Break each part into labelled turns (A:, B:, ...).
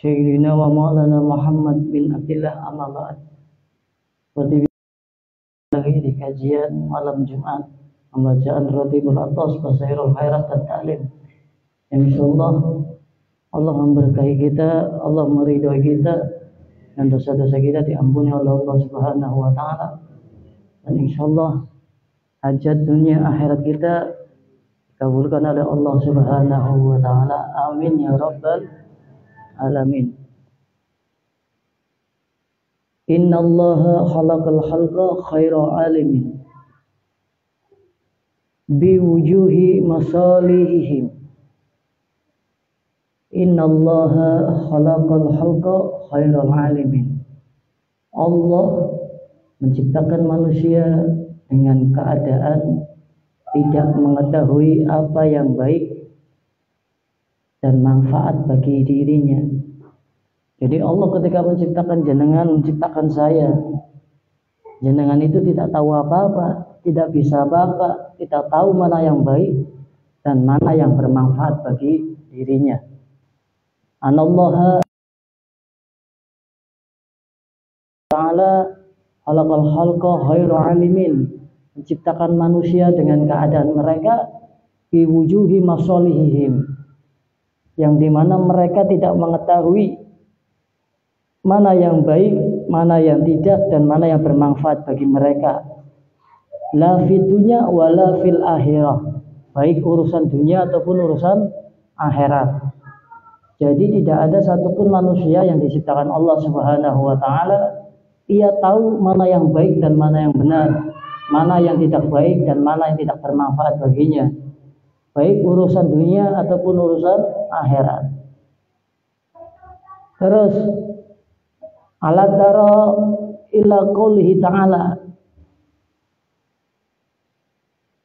A: Sayyidina wa maulana Muhammad bin Abdillah amma ba'd. Seperti lagi di kajian malam Jumat pembacaan Ratibul Atas Basairul Khairat dan Ta'lim. Insyaallah Allah memberkahi kita, Allah meridhai kita, dan dosa-dosa kita diampuni oleh Allah Subhanahu wa taala. Dan insyaallah hajat dunia akhirat kita dikabulkan oleh Allah Subhanahu wa taala. Amin ya rabbal alamin. Innallaha khalaqal khalqa khaira alimin biwujuhi masalihihim. Innallaha khalaqal khalqa khairal alimin. Allah menciptakan manusia dengan keadaan tidak mengetahui apa yang baik dan manfaat bagi dirinya. Jadi Allah ketika menciptakan jenengan, menciptakan saya, jenengan itu tidak tahu apa-apa, tidak bisa apa-apa, tidak tahu mana yang baik dan mana yang bermanfaat bagi dirinya. Anallaha ta'ala khalaqal khalqa khairu alimin, menciptakan manusia dengan keadaan mereka fi wujuhi masalihihim, yang dimana mereka tidak mengetahui mana yang baik, mana yang tidak, dan mana yang bermanfaat bagi mereka. La fid dunya wala fil akhirah, baik urusan dunia ataupun urusan akhirat. Jadi tidak ada satupun manusia yang diciptakan Allah Subhanahu wa taala ia tahu mana yang baik dan mana yang benar, mana yang tidak baik dan mana yang tidak bermanfaat baginya, baik urusan dunia ataupun urusan akhirat. Terus alat tara ila qoulihi ta'ala,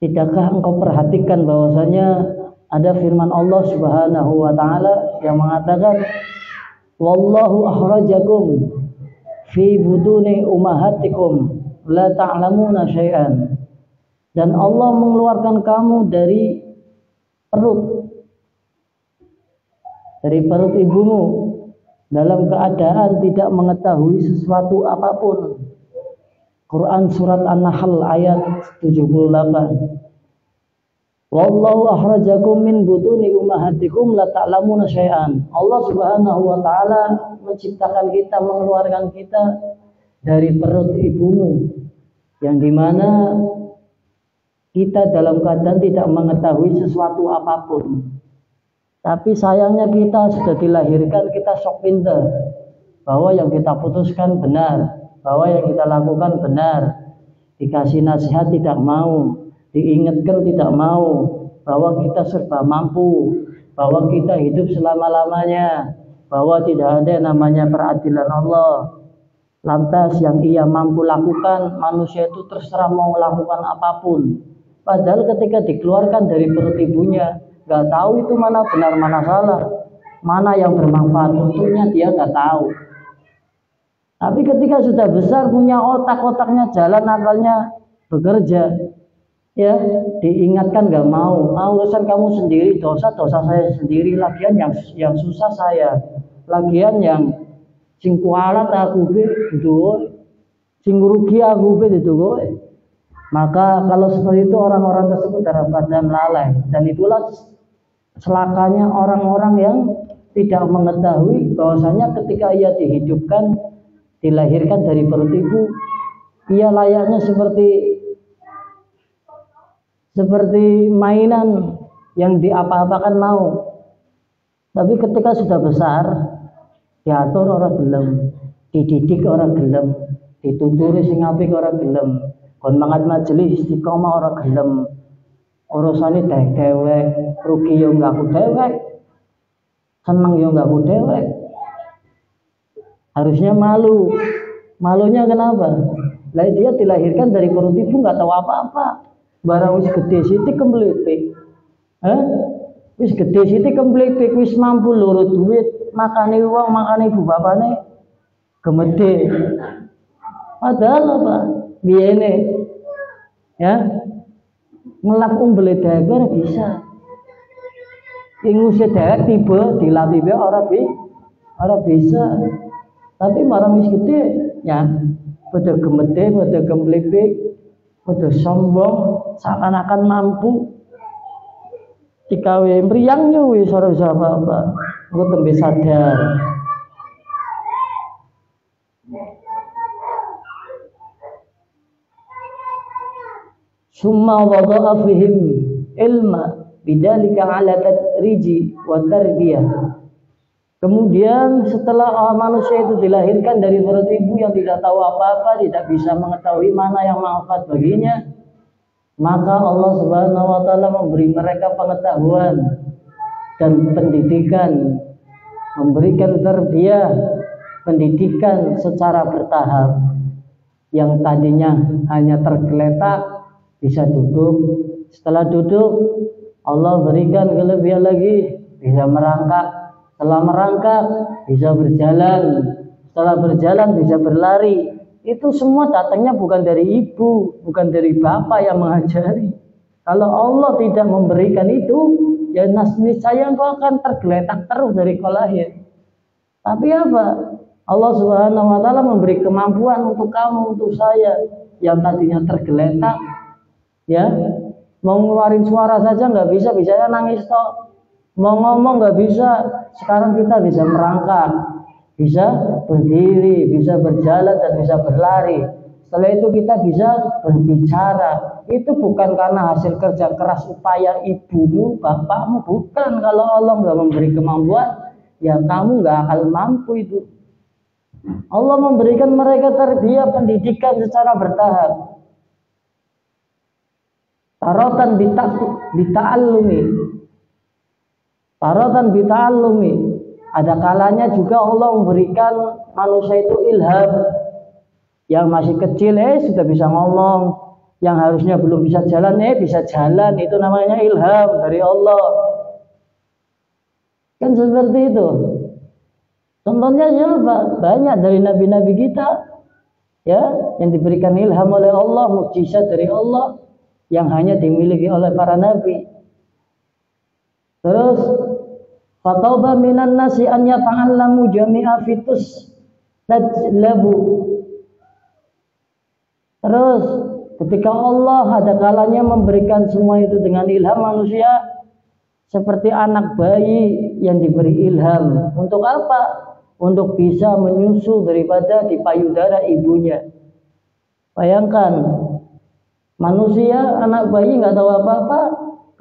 A: tidakkah engkau perhatikan bahwasanya ada firman Allah Subhanahu wa taala yang mengatakan wallahu akhrajakum fi buduni ummahatikum la ta'lamuna syai'an, dan Allah mengeluarkan kamu dari perut ibumu dalam keadaan tidak mengetahui sesuatu apapun. Quran surat An-Nahl ayat 78. Wallahu akhrajakum min butuni ummahatikum la ta'lamuna syai'an. Allah Subhanahu wa taala menciptakan kita, mengeluarkan kita dari perut ibumu, yang dimana kita dalam keadaan tidak mengetahui sesuatu apapun. Tapi sayangnya kita sudah dilahirkan, kita sok pintar bahwa yang kita putuskan benar, bahwa yang kita lakukan benar. Dikasih nasihat tidak mau, diingatkan tidak mau, bahwa kita serba mampu, bahwa kita hidup selama-lamanya, bahwa tidak ada namanya peradilan Allah. Lantas yang ia mampu lakukan, manusia itu terserah mau melakukan apapun. Padahal ketika dikeluarkan dari perut ibunya, nggak tahu itu mana benar mana salah, mana yang bermanfaat untuknya dia nggak tahu. Tapi ketika sudah besar, punya otaknya jalan, akalnya bekerja, ya diingatkan nggak mau. Urusan kamu sendiri, dosa saya sendiri, lagian yang susah saya, lagian yang sing kualat aku gitu, sing rugi aku gitu. Maka kalau seperti itu orang-orang tersebut dalam keadaan lalai, dan itulah celakanya orang-orang yang tidak mengetahui bahwasanya ketika ia dihidupkan, dilahirkan dari perut ibu, ia layaknya seperti mainan yang diapa-apakan mau. Tapi ketika sudah besar, diatur orang gelem, dididik orang gelem, dituturi sing apik orang gelem, kon mangat majelis istiqomah orang gelem. Urusane dewek, rugi yo enggak aku dewek, seneng yo enggak aku dewek. Harusnya malu. Malunya kenapa? Lah dia dilahirkan dari perut ibu nggak tahu apa-apa. Barang wis gede sithik kemblipik. Wis gede sithik kemblipik, wis mampu loro duit, makane wong, makane ibu bapane gemede. Padahal apa? Biyene ya ngelap umbele dhewek ora bisa. Inguse dhewek tiba dilapipe ora ora bisa. Tapi marang wis gede ya pada gemede, pada gemblebek, pada sombong, seakan-akan mampu. Dikawe mriyang yo wis ora bisa apa-apa. Engko tembe sadar. Summa wada'a fihim ilma bidzalika ala tadriji wa tarbiyah. Kemudian setelah manusia itu dilahirkan dari perut ibu yang tidak tahu apa-apa, tidak bisa mengetahui mana yang manfaat baginya, maka Allah Subhanahu wa taala memberi mereka pengetahuan dan pendidikan, memberikan tarbiyah, pendidikan secara bertahap. Yang tadinya hanya tergeletak bisa duduk, setelah duduk Allah berikan kelebihan lagi, bisa merangkak, setelah merangkak bisa berjalan, setelah berjalan bisa berlari. Itu semua datangnya bukan dari ibu, bukan dari bapak yang mengajari. Kalau Allah tidak memberikan itu, ya niscaya engkau akan tergeletak terus dari kau lahir. Tapi apa? Allah Subhanahu wa taala memberi kemampuan untuk kamu, untuk saya yang tadinya tergeletak, ya mau ngeluarin suara saja nggak bisa, bisanya nangis toh, mau ngomong nggak bisa. Sekarang kita bisa merangkak, bisa berdiri, bisa berjalan dan bisa berlari. Setelah itu kita bisa berbicara. Itu bukan karena hasil kerja keras upaya ibumu, bapakmu, bukan. Kalau Allah nggak memberi kemampuan, ya kamu nggak akan mampu itu. Allah memberikan mereka tarbiyah, pendidikan secara bertahap. Taratan bita'allumi. Taratan bita'allumi. Ada kalanya juga Allah memberikan manusia itu ilham. Yang masih kecil sudah bisa ngomong, yang harusnya belum bisa jalan bisa jalan. Itu namanya ilham dari Allah. Kan seperti itu. Contohnya siapa? Banyak dari nabi-nabi kita, ya, yang diberikan ilham oleh Allah, mukjizat dari Allah yang hanya dimiliki oleh para nabi. Terus fatauba minan nasi an yata'allamu jami'a fitus tajlabu. Terus ketika Allah ada kalanya memberikan semua itu dengan ilham manusia, seperti anak bayi yang diberi ilham. Untuk apa? Untuk bisa menyusu daripada di payudara ibunya. Bayangkan, manusia anak bayi nggak tahu apa-apa,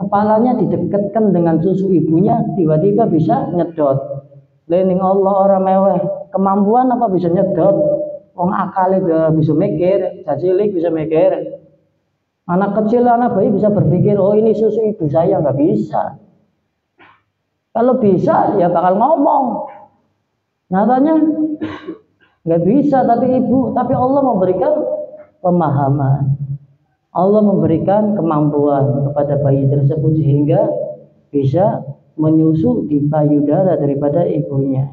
A: kepalanya didekatkan dengan susu ibunya, tiba-tiba bisa nyedot. Lening Allah orang meweh, kemampuan apa bisa nyedot? Wong akal bisa mikir, cacilik bisa mikir. Anak kecil, anak bayi bisa berpikir, oh ini susu ibu saya, nggak bisa. Kalau bisa ya bakal ngomong. Nyatanya nggak bisa, tapi Allah memberikan pemahaman. Allah memberikan kemampuan kepada bayi tersebut sehingga bisa menyusu di payudara daripada ibunya.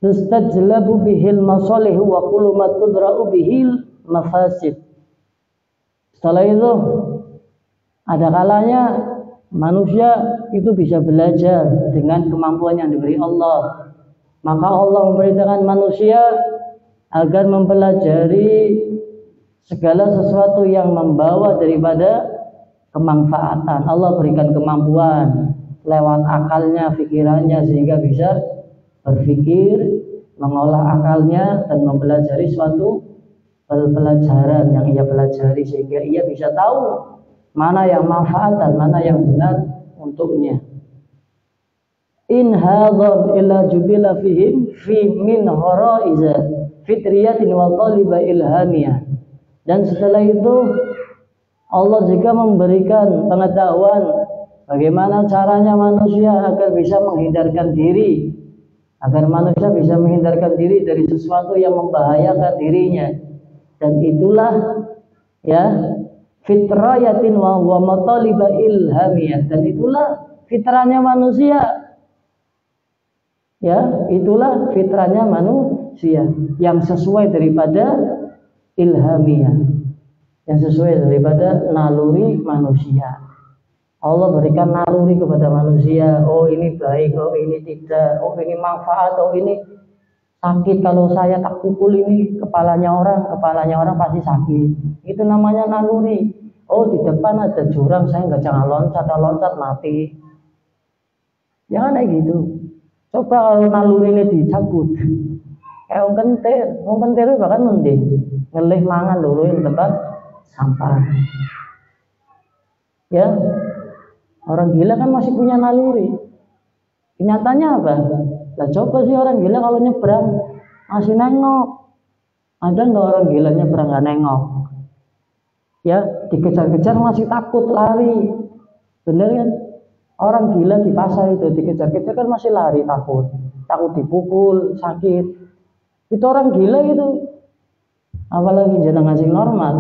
A: Tustajlabu bihil masalih wa kullu ma tudra'u bihil mafasid. Setelah itu ada kalanya manusia itu bisa belajar dengan kemampuan yang diberi Allah. Maka Allah memerintahkan manusia agar mempelajari segala sesuatu yang membawa daripada kemanfaatan. Allah berikan kemampuan lewat akalnya, pikirannya, sehingga bisa berpikir, mengolah akalnya dan mempelajari suatu pelajaran yang ia pelajari sehingga ia bisa tahu mana yang manfaat dan mana yang benar untuknya. In hadzal illa jubila fihim fi min haraiza fitriyatin wa taliba ilhamiyah. Dan setelah itu Allah juga memberikan pengetahuan bagaimana caranya manusia agar bisa menghindarkan diri, agar manusia bisa menghindarkan diri dari sesuatu yang membahayakan dirinya. Dan itulah ya fitrayatin wa mataliba ilhamiyah, dan itulah fitrahnya manusia. Ya, itulah fitrahnya manusia yang sesuai daripada ilhamiyah, yang sesuai daripada naluri manusia. Allah berikan naluri kepada manusia. Oh ini baik, oh ini tidak, oh ini manfaat, oh ini sakit. Kalau saya tak pukul ini kepalanya orang pasti sakit. Itu namanya naluri. Oh di depan ada jurang, saya nggak jangan loncat, kalau loncat mati. Jangan kayak gitu. Coba kalau naluri ini dicabut, kayak wong kentir bahkan mending ngelih mangan dulu di tempat sampah. Ya, orang gila kan masih punya naluri. Kenyataannya apa? Lah coba sih orang gila kalau nyebrang masih nengok. Ada nggak orang gila nyebrang nggak nengok? Ya, dikejar-kejar masih takut lari. Bener kan? Orang gila di pasar itu dikejar-kejar kan masih lari takut. Takut dipukul, sakit. Itu orang gila itu. Apalagi jenengan sing normal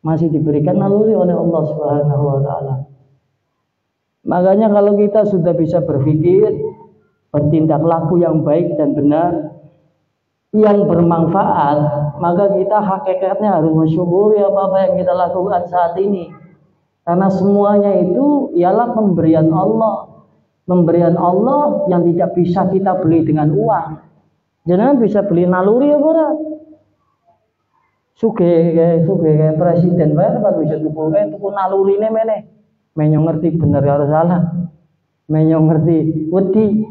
A: masih diberikan naluri oleh Allah Subhanahu wa taala. Makanya kalau kita sudah bisa berpikir, bertindak laku yang baik dan benar, yang bermanfaat, maka kita hakikatnya harus mensyukuri apa-apa yang kita lakukan saat ini. Karena semuanya itu ialah pemberian Allah. Pemberian Allah yang tidak bisa kita beli dengan uang. Jangan bisa beli naluri ya ora. Suge kayak presiden bae kan bisa tuku nalurine meneh. Menyo ngerti bener karo salah. Menyo ngerti wedi.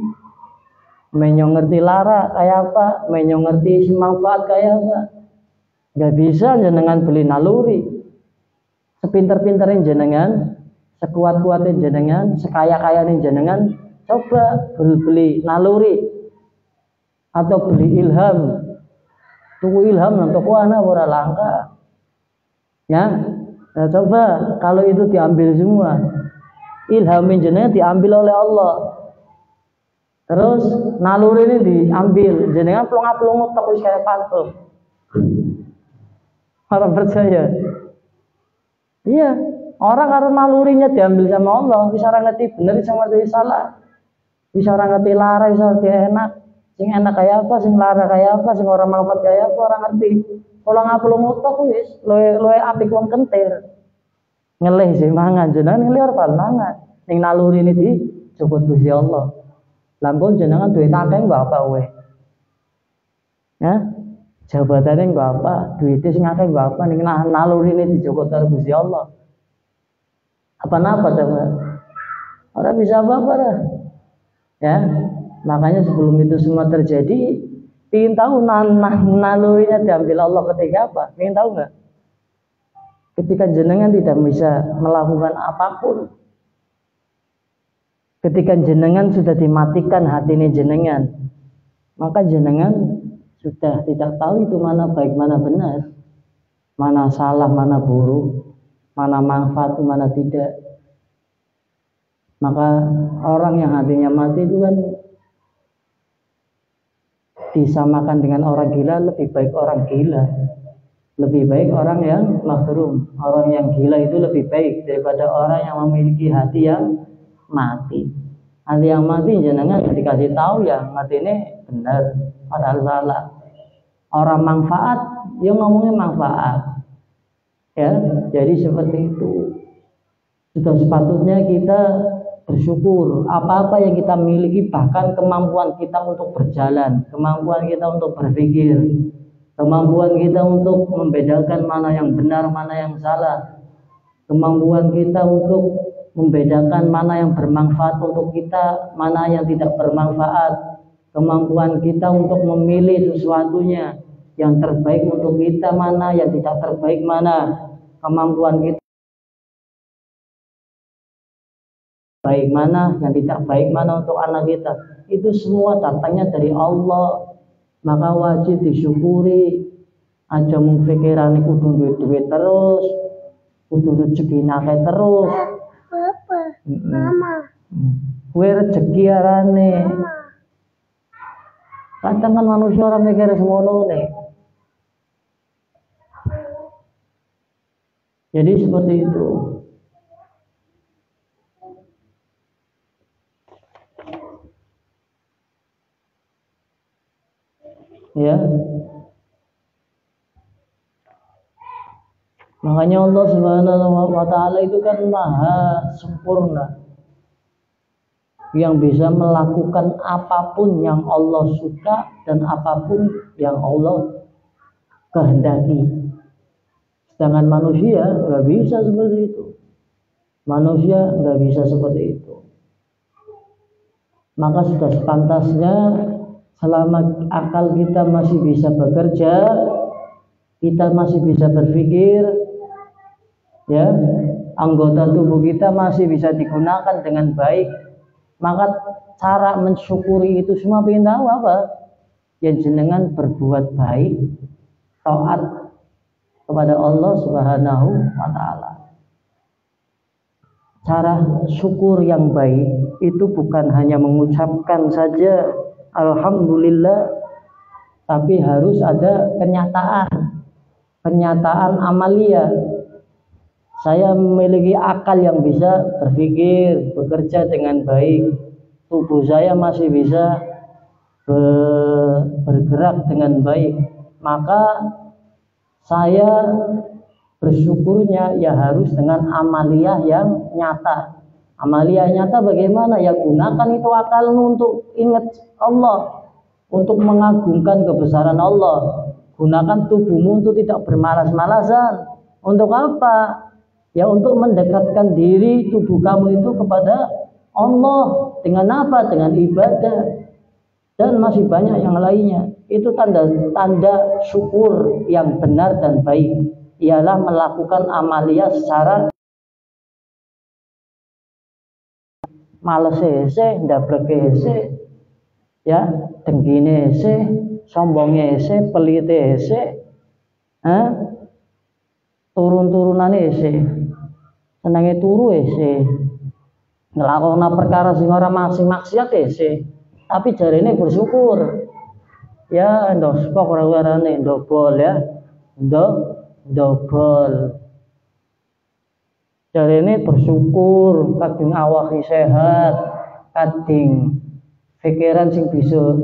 A: Menyo ngerti lara kayak apa, menyo ngerti manfaat kayak apa. Gak bisa jenengan beli naluri. Sepinter-pinterin jenengan, sekuat-kuatin jenengan, sekaya-kayanin jenengan, coba beli naluri atau beli ilham. Tuku ilham nang toko ana ora langka. Ya. Nah, coba kalau itu diambil semua. Ilham jenengan diambil oleh Allah. Terus naluri ini diambil, jenengan plong-plong tok wis kaya patung. Orang percaya. Iya, orang karena nalurinya diambil sama Allah, bisa orang ngerti bener, bisa ngerti salah, bisa orang ngerti lara, bisa ngerti enak. Sing enak kayak apa, sing lara kayak apa, sing orang manfaat kayak apa, orang ngerti. Kalau ngapul mutok wis, loe apik wong kentir. Ngelih sih mangan, jenengan ngelih ora mangan. Ning naluri ini dijuput Gusti Allah. Lampun jenengan duit akeh nggo apa kowe? Ya, jabatannya nggo apa? Duitnya sing akeh nggo apa? Ning naluri ini dijuput karo Gusti Allah. Apa-apa coba? Orang bisa apa-apa lah. Ya, makanya sebelum itu semua terjadi, ingin tahu nalurinya diambil Allah ketika apa? Ingin tahu nggak? Ketika jenengan tidak bisa melakukan apapun, ketika jenengan sudah dimatikan hati ini jenengan, maka jenengan sudah tidak tahu itu mana baik mana benar, mana salah mana buruk, mana manfaat mana tidak. Maka orang yang hatinya mati itu kan disamakan dengan orang gila, lebih baik orang gila, lebih baik orang yang mahrum. Orang yang gila itu lebih baik daripada orang yang memiliki hati yang mati. Hati yang mati jenengan dikasih tahu ya mati ini benar padahal salah. Orang manfaat dia ngomongnya manfaat, ya. Jadi seperti itu. Sudah sepatutnya kita bersyukur apa-apa yang kita miliki, bahkan kemampuan kita untuk berjalan, kemampuan kita untuk berpikir, kemampuan kita untuk membedakan mana yang benar, mana yang salah, kemampuan kita untuk membedakan mana yang bermanfaat untuk kita, mana yang tidak bermanfaat, kemampuan kita untuk memilih sesuatunya yang terbaik untuk kita, mana yang tidak terbaik, mana kemampuan kita baik mana, yang tidak baik mana untuk anak kita. Itu semua datangnya dari Allah. Maka wajib disyukuri. Aja mung pikirane kudu duit-duit terus, kudu rezeki akeh terus. Papa, Mama. Kuwi rezeki arane. Kadang kan manusia orang mikir semono nih. Jadi seperti itu. Ya. Makanya Allah Subhanahu wa taala itu kan maha sempurna, yang bisa melakukan apapun yang Allah suka dan apapun yang Allah kehendaki. Sedangkan manusia nggak bisa seperti itu. Manusia nggak bisa seperti itu. Maka sudah sepantasnya selama akal kita masih bisa bekerja, kita masih bisa berpikir, ya, anggota tubuh kita masih bisa digunakan dengan baik, maka cara mensyukuri itu semua pengen tahu apa? Yang jenengan berbuat baik, taat kepada Allah Subhanahu wa taala. Cara syukur yang baik itu bukan hanya mengucapkan saja alhamdulillah, tapi harus ada kenyataan amalia. Saya memiliki akal yang bisa berpikir, bekerja dengan baik, tubuh saya masih bisa bergerak dengan baik, maka saya bersyukurnya ya harus dengan amalia yang nyata. Amalia nyata bagaimana? Ya gunakan itu akalmu untuk ingat Allah, untuk mengagungkan kebesaran Allah. Gunakan tubuhmu untuk tidak bermalas-malasan. Untuk apa? Ya untuk mendekatkan diri tubuh kamu itu kepada Allah. Dengan apa? Dengan ibadah. Dan masih banyak yang lainnya. Itu tanda syukur yang benar dan baik, ialah melakukan amalia secara males ese, ndablek ese, ya, denggine ese, sombonge ese, pelite ese, turun-turunane ese, senenge turu ese, nglakona perkara sing ora maksiat ese, tapi jarene bersyukur. Ya, ndospok ora-orane ndobol ya. Ndobol. Jarene bersyukur kadung awake sehat, kadung pikiran sing bisa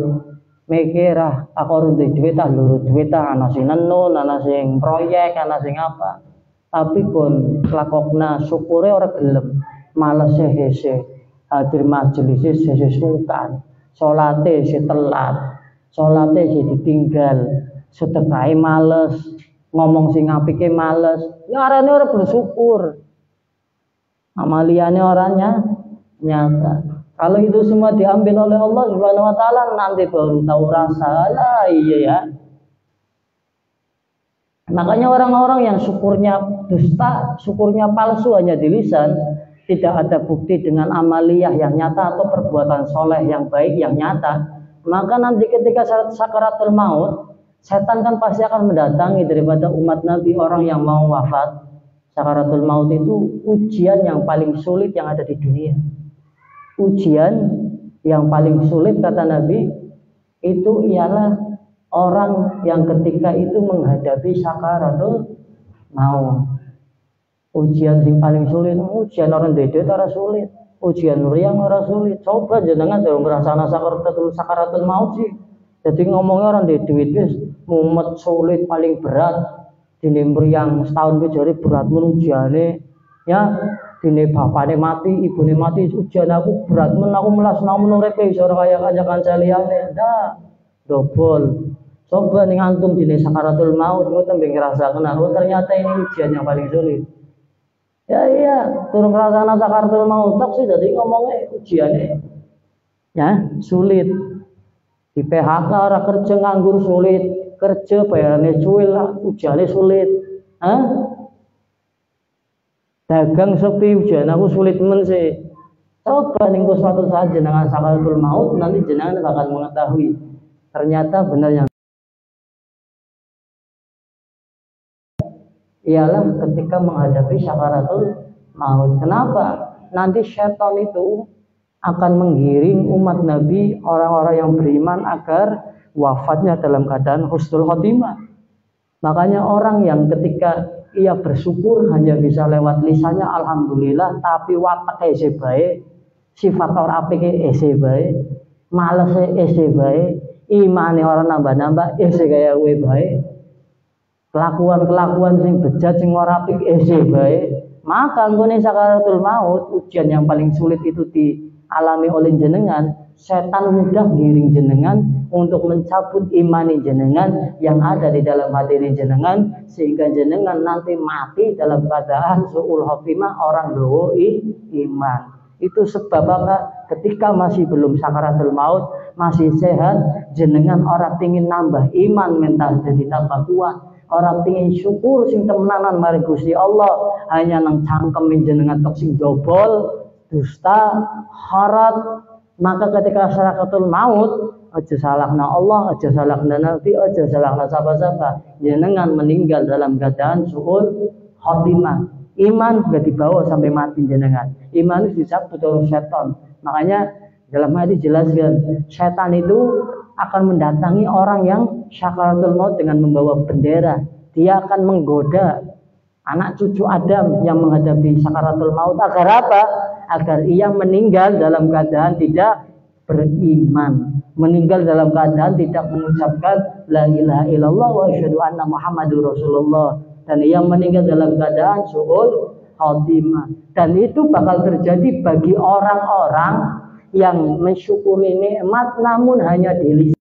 A: mikir aku ora duwe duit loro duit ana sing nenun, ana sing proyek, ana sing apa. Tapi kon lakokna syukure ora gelem, males hese. Hadir majelis sese sungkan, salate sing telat, salate sing ditinggal, sedekahe males, ngomong sing apike males, ya arane ora bersyukur. Amaliane orangnya nyata. Kalau itu semua diambil oleh Allah Subhanahu wa taala, nanti baru tahu rasa. Lah iya ya. Makanya orang-orang yang syukurnya dusta, syukurnya palsu hanya di lisan, tidak ada bukti dengan amaliyah yang nyata atau perbuatan soleh yang baik yang nyata, maka nanti ketika sakaratul maut, setan kan pasti akan mendatangi daripada umat Nabi orang yang mau wafat. Sakaratul maut itu ujian yang paling sulit yang ada di dunia. Ujian yang paling sulit kata Nabi itu ialah orang yang ketika itu menghadapi sakaratul maut. Ujian yang paling sulit, ujian orang dede ora sulit, ujian meriang ora sulit. Coba jenengan dalam ngrasana sakaratul maut sih. Jadi ngomongnya orang dede wis mumet sulit paling berat. Dene meriang setahun kejari berat ujiane ya. Dene bapane mati, ibune mati, ujian aku berat men aku melas namun urip iso ora kaya kanca-kanca liyane. Dah, dobol. Coba ning antum dene sakaratul maut ngoten ben ngrasaken aku ternyata ini ujian yang paling sulit. Ya iya, turun ngrasana sakaratul maut tok sih dadi ngomongnya ujiane ya sulit. Di PHK ora kerja nganggur sulit, kerja bayarane cuil lah, ujiane sulit. Dagang sepi ujian aku sulit men sih. Coba ning suatu saat jenengan sakaratul maut nanti jenengan bakal mengetahui ternyata benar yang ialah ketika menghadapi sakaratul maut. Kenapa? Nanti syaitan itu akan menggiring umat Nabi, orang-orang yang beriman agar wafatnya dalam keadaan husnul khotimah. Makanya orang yang ketika ia bersyukur hanya bisa lewat lisannya alhamdulillah, tapi watake ese bae, sifat ora apike ese bae, malese ese bae, imane ora nambah-nambah ese kaya kowe bae. kelakuan-kelakuan sing bejat sing ora apik isih bae, maka nggone sakaratul maut, ujian yang paling sulit itu dialami oleh jenengan, setan mudah giring jenengan untuk mencabut imani jenengan yang ada di dalam hati jenengan, sehingga jenengan nanti mati dalam keadaan su'ul khotimah, orang dowo iman. Itu sebab apa? Ketika masih belum sakaratul maut, masih sehat, jenengan orang pingin nambah iman mental jadi tambah kuat. Orang pingin syukur sing temenanan mari Gusti Allah, hanya nang cangkemin jenengan tok sing dobol, dusta, harat. Maka ketika sakaratul maut, aja salahna Allah, aja salahna Nabi, aja salahna siapa-siapa. Jenengan meninggal dalam keadaan su'ul khotimah. Iman sudah dibawa sampai mati jenengan. Iman itu dicabut oleh setan. Makanya dalam hadis jelaskan, setan itu akan mendatangi orang yang sakaratul maut dengan membawa bendera. Dia akan menggoda anak cucu Adam yang menghadapi sakaratul maut agar apa? Agar ia meninggal dalam keadaan tidak beriman, meninggal dalam keadaan tidak mengucapkan la ilaha illallah wa asyhadu anna muhammadur rasulullah, dan ia meninggal dalam keadaan su'ul khotimah. Dan itu bakal terjadi bagi orang-orang yang mensyukuri nikmat namun hanya di lisan,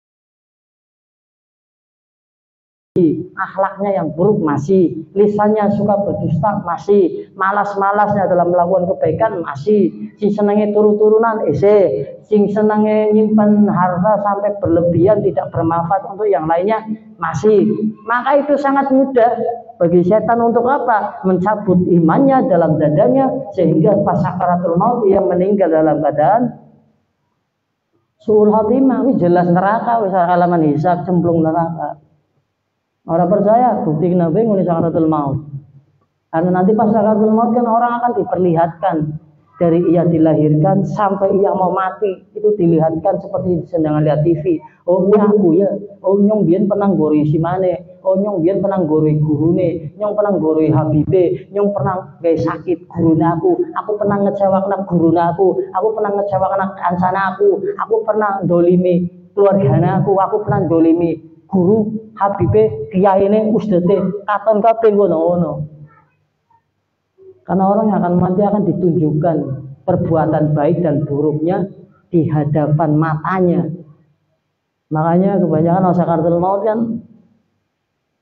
A: akhlaknya yang buruk masih, lisannya suka berdusta masih, malas-malasnya dalam melakukan kebaikan masih, sing senenge turu-turunan sing senenge nyimpan harta sampai berlebihan tidak bermanfaat untuk yang lainnya masih. Maka itu sangat mudah bagi setan untuk apa? Mencabut imannya dalam dadanya, sehingga pas sakaratul maut ia meninggal dalam keadaan su'ul khotimah. Wis jelas neraka, wis halaman hisab cemplung neraka. Orang percaya bukti nabi nguni sakaratul maut. Karena nanti pas sakaratul maut kan orang akan diperlihatkan dari ia dilahirkan sampai ia mau mati, itu dilihatkan seperti sedang lihat TV. Oh ya aku ya, oh nyong biyen pernah gori si mane, oh nyong biyen pernah gori gurune, nyong pernah gori habibe, nyong pernah gay sakit gurune aku pernah ngecewakan gurune aku pernah ngecewakan kancana aku pernah dolimi keluarganya aku pernah dolimi guru habibe kiyaine ustadze katon kabeh ngono. Karena orang yang akan mati akan ditunjukkan perbuatan baik dan buruknya di hadapan matanya. Makanya kebanyakan sakaratul maut kan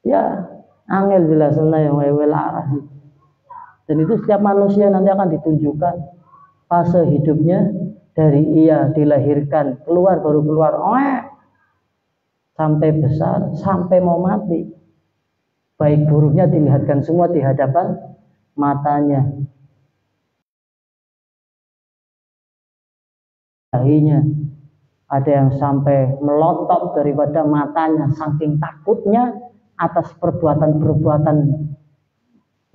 A: ya angel jelasnya yang laras. Dan itu setiap manusia nanti akan ditunjukkan fase hidupnya dari ia dilahirkan baru keluar sampai besar sampai mau mati. Baik buruknya dilihatkan semua di hadapan matanya, dahinya, ada yang sampai melotot daripada matanya saking takutnya atas perbuatan-perbuatan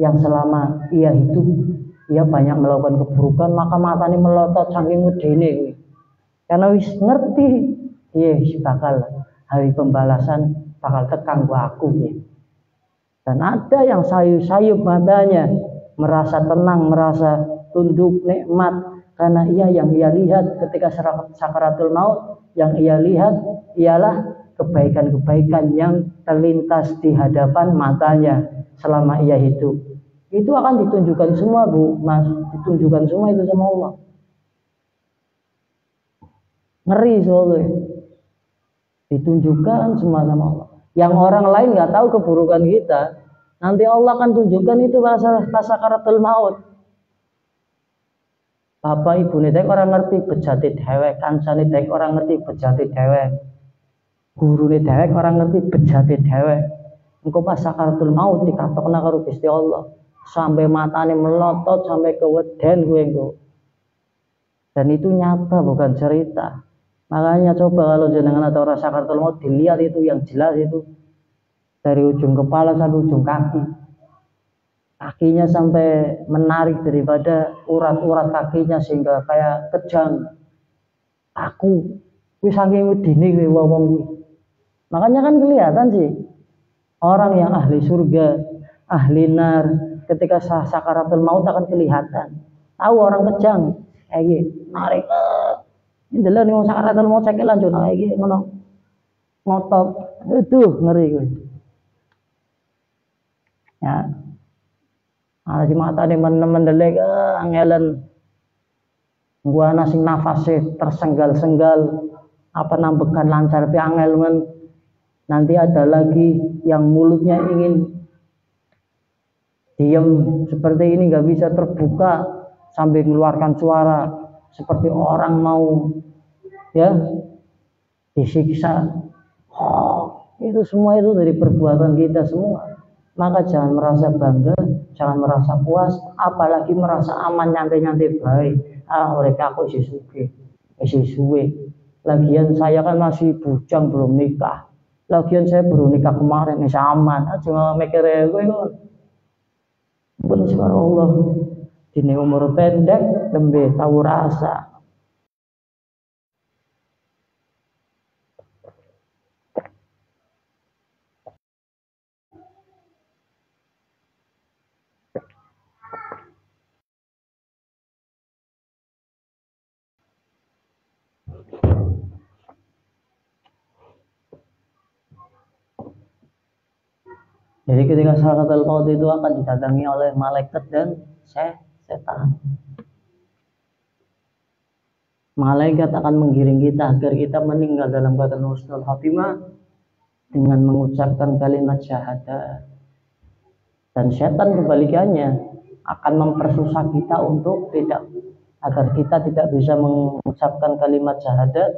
A: yang selama ia hidup ia banyak melakukan keburukan, maka matanya melotot saking medene karena wis ngerti bakal hari pembalasan bakal tekang aku ya. Dan ada yang sayup-sayup matanya, merasa tenang, merasa tunduk nikmat, karena yang ia lihat ketika sakaratul maut, yang ia lihat ialah kebaikan-kebaikan yang terlintas di hadapan matanya selama ia hidup. Itu akan ditunjukkan semua Bu, Mas, ditunjukkan semua itu sama Allah. Ngeri soalnya, ditunjukkan semua sama Allah. Yang orang lain nggak tahu keburukan kita, nanti Allah akan tunjukkan itu pas sakaratul maut. Bapak ibu nih orang ngerti bejati dewek, kancane dewek orang ngerti bejati dewek, guru nih dewek orang ngerti bejati dewek. Engkau pas sakaratul maut dikatokna karo Gusti Allah, sampai matanya melotot sampai ke weden gue engkau. Dan itu nyata bukan cerita. Makanya coba kalau jenengan atau orang sakaratul maut dilihat itu yang jelas itu dari ujung kepala sampai ujung kaki, kakinya sampai menarik daripada urat-urat kakinya sehingga kayak kejang. Aku wis saking wedine kowe wong kuwi. Makanya kan kelihatan sih orang yang ahli surga, ahli nar ketika sakaratul maut akan kelihatan. Tahu orang kejang, narik. Ini adalah nih sakaratul maut saya lanjut ngono ngotot. Itu ngeri kowe. Ya, ana sing matane mendelek angelen. Gua ana sing nafase tersenggal-senggal, apa nambekan lancar pi angel men. Nanti ada lagi yang mulutnya ingin diam seperti ini, nggak bisa terbuka sambil mengeluarkan suara seperti orang mau ya disiksa. Itu semua itu dari perbuatan kita semua. Maka jangan merasa bangga, jangan merasa puas, apalagi merasa aman nyantai-nyantai baik. Mereka aku isi suge, isi suwe. Lagian saya kan masih bujang belum nikah. Lagian saya baru nikah kemarin, masih aman. Cuma mikirnya gue kan. Pun subhanallah, dini umur pendek, lebih tahu rasa. Jadi ketika sakaratul maut itu akan didatangi oleh malaikat dan setan. Malaikat akan menggiring kita agar kita meninggal dalam keadaan husnul khotimah dengan mengucapkan kalimat syahadat. Dan setan kebalikannya akan mempersusah kita untuk agar kita tidak bisa mengucapkan kalimat syahadat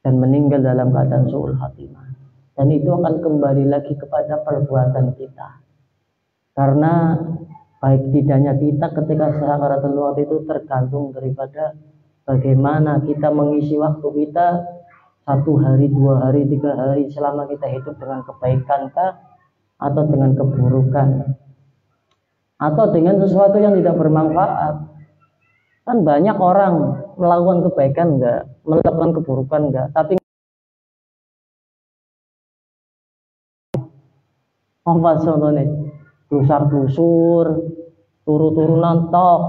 A: dan meninggal dalam keadaan su'ul khatimah. Dan itu akan kembali lagi kepada perbuatan kita. Karena baik tidaknya kita ketika sakaratul maut itu tergantung daripada bagaimana kita mengisi waktu kita 1 hari, 2 hari, 3 hari selama kita hidup dengan kebaikan kah atau dengan keburukan atau dengan sesuatu yang tidak bermanfaat. Kan banyak orang melakukan kebaikan enggak, melakukan keburukan enggak, tapi apa contohnya gusar-gusur, turu-turunan tok,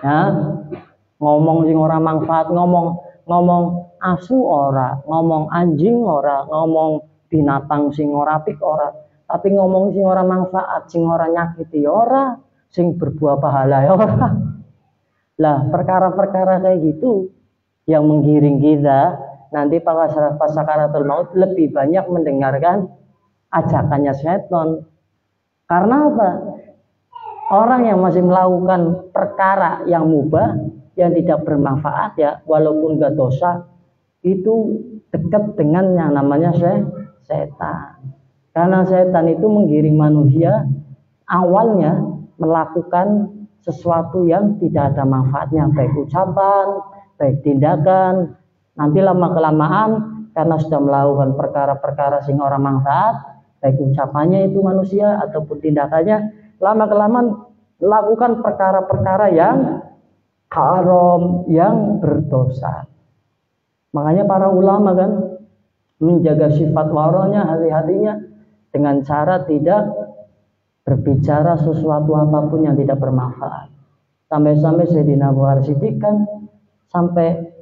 A: ya, ngomong sing ora manfaat, ngomong asu ora, ngomong anjing ora, ngomong binatang sing ora apik ora, tapi ngomong sing ora manfaat, sing ora nyakiti ora, sing berbuah pahala ya ora. Lah perkara-perkara kayak gitu yang menggiring kita nanti pas sakaratul maut lebih banyak mendengarkan ajakannya setan. Karena apa? Orang yang masih melakukan perkara yang mubah, yang tidak bermanfaat ya, walaupun gak dosa, itu dekat dengan yang namanya setan. Karena setan itu menggiring manusia awalnya melakukan sesuatu yang tidak ada manfaatnya, baik ucapan, baik tindakan. Nanti lama-kelamaan karena sudah melakukan perkara-perkara sing ora manfaat, baik ucapannya itu manusia ataupun tindakannya, lama-kelamaan melakukan perkara-perkara yang haram, yang berdosa. Makanya para ulama kan menjaga sifat waranya, hati-hatinya dengan cara tidak berbicara sesuatu apapun yang tidak bermanfaat. Sampai-sampai Sayyidina Abu Bakar Siddiq kan sampai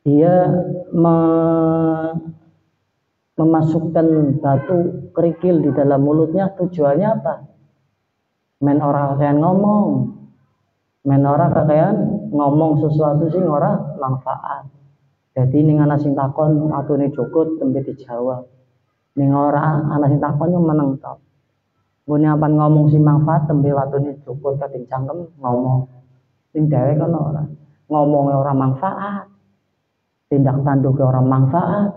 A: dia memasukkan batu kerikil di dalam mulutnya, tujuannya apa? Men ora kakean ngomong, men ora kakean ngomong sesuatu sing ora manfaat. Jadi ning ana sing takon atune cukut tembe dijawab. Ning ora ana sing takon yo meneng tok. Ngene apa ngomong sing manfaat tembe watune cukut kadang cangkem ngomong. Sing dhewe kan ora. Ngomongnya ora manfaat. Tindak tanduknya ora manfaat.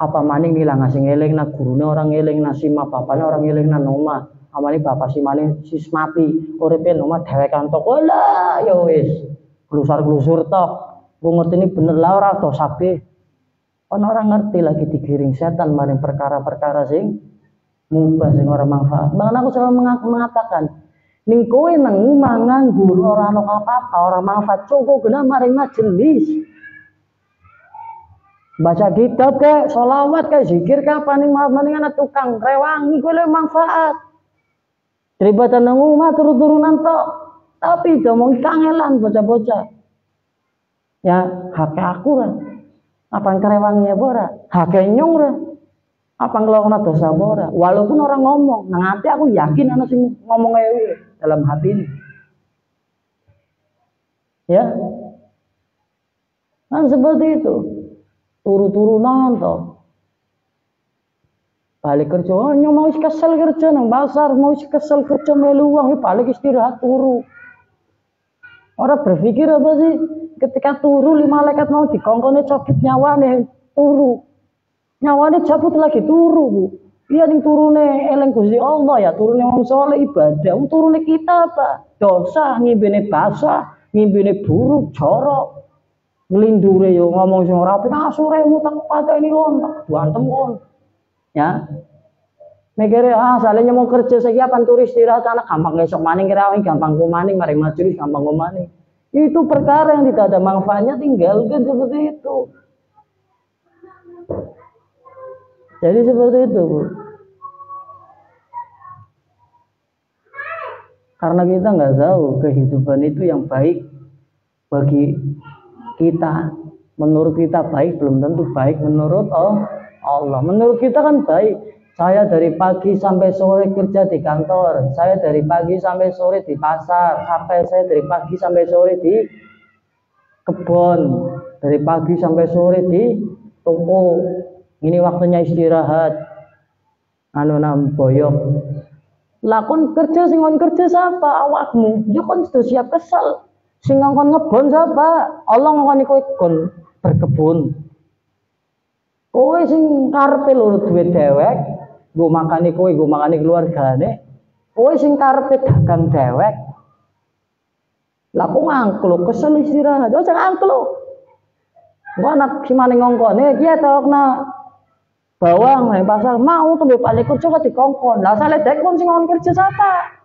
A: Apa maning nilang sing elingna gurune orang elingna, sima bapaknya orang elingna omah. Amane bapak simane sis mati, uripe omah dhewekan tok. Lah ya wis. Glusar-glusur tok. Ku ngerti ini bener lah ora dosa be. Ono orang ngerti lagi digiring setan maring perkara-perkara sing mubah sing ora manfaat. Bahkan aku selalu mengatakan, ning kowe nang omah nganggur ora ono apa-apa, ora manfaat, cukup genah maring majelis. Baca kitab kayak sholawat kayak zikir kapan nih maning anak tukang rewangi gue manfaat daripada nang omah turu-turunan tok, tapi domong kangelan bocah-bocah ya hake aku lah apa kerewangi ya bora hake nyong lah Apa ngelakoni dosa apa ora? Walaupun orang ngomong, nang ati aku yakin ana sing ngomong kaya dalam hati ini. Ya, kan seperti itu. Turu-turunan toh. Balik kerja, oh, mau kesel kerja nang pasar, mau kesel kerja melu uang, balik istirahat turu. Orang berpikir apa sih? Ketika turu, lima malaikat mau dikongkone cabut nyawane turu. Nyawane cabut lagi turu, Bu. Iya ning turune eling Gusti Allah ya, turune wong saleh ibadah. Turune kita apa? Dosa, ngimbene basah, ngimbene buruk, jorok. Nglindure yo ngomong sing ora apik, asuremu tak pateni kon, tak buantem kon. Ya. Mikire salehnya mau kerja saiki apa turu istirahat anak gampang esok maning kira gampang kumaning mari majelis gampang kumaning. Itu perkara yang tidak ada manfaatnya tinggalkan seperti itu. Jadi seperti itu, Bu. Karena kita nggak tahu kehidupan itu yang baik bagi kita. Menurut kita baik belum tentu baik menurut Allah. Menurut kita kan baik. Saya dari pagi sampai sore kerja di kantor. Saya dari pagi sampai sore di pasar. Saya dari pagi sampai sore di kebun. Dari pagi sampai sore di toko. Ini waktunya istirahat. Anu boyok. Lakon kerja sing kerja siapa awakmu? Dia kan sudah siap kesel. Sing ngongkon ngebon siapa? Allah ngongkoni kowe kon berkebun. Kowe sing karepe lho duwe dewek, nggo makani kowe, nggo makani keluargane. Kowe sing karepe dagang dewek. Lah kok ngangklo kesel istirahat. Ojo ngangklo. Engko anak simane ngongkone iki tokna bawang nang pasar mau tembe balik kerja kok dikongkon. Lah sale dek kon sing kerja siapa?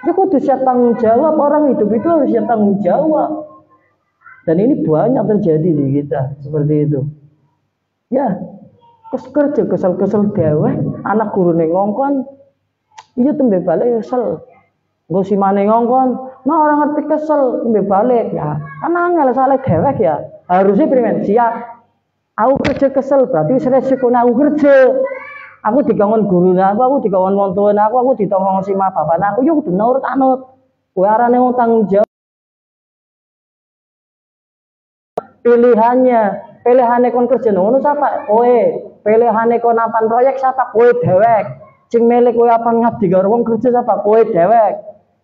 A: Dia kudu siap tanggung jawab, orang hidup itu harus siap tanggung jawab. Dan ini banyak terjadi di kita seperti itu. Ya, kerja kesel-kesel dewe, anak guru ngongkon, iya tembe balik kesel. Gue si mana ngongkon, nah orang ngerti kesel tembe balik ya. Karena angel salah dewek ya, harusnya primen siap. Aku kerja kesel berarti resiko aku kerja. Aku diganggu guru aku diganggu wong tuwa aku ditongong sama bapak aku yo kudu nurut anut. Kowe arane wong tanggung jawab. Pilihane kon kerja ngono sapa? Kowe. Pilihane kon napan proyek sapa? Kowe dewek. Sing milik kowe apa ngabdi karo wong kerja sapa? Kowe dewek.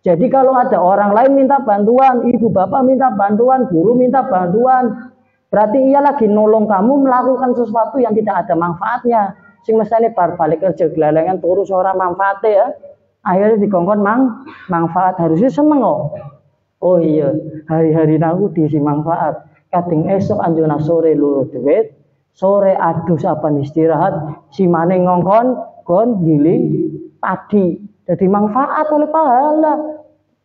A: Jadi kalau ada orang lain minta bantuan, ibu bapak minta bantuan, guru minta bantuan, berarti ia lagi nolong kamu melakukan sesuatu yang tidak ada manfaatnya. Sing mestine bar balik kerja gelelengan turu ora manfaate ya. Akhirnya dikongkon manfaat harusnya seneng kok. Oh iya, hari-hari aku diisi manfaat. Kadang esok anjona sore luru duit, sore adus apa istirahat, si mane ngongkon kon giling padi. Jadi manfaat oleh pahala.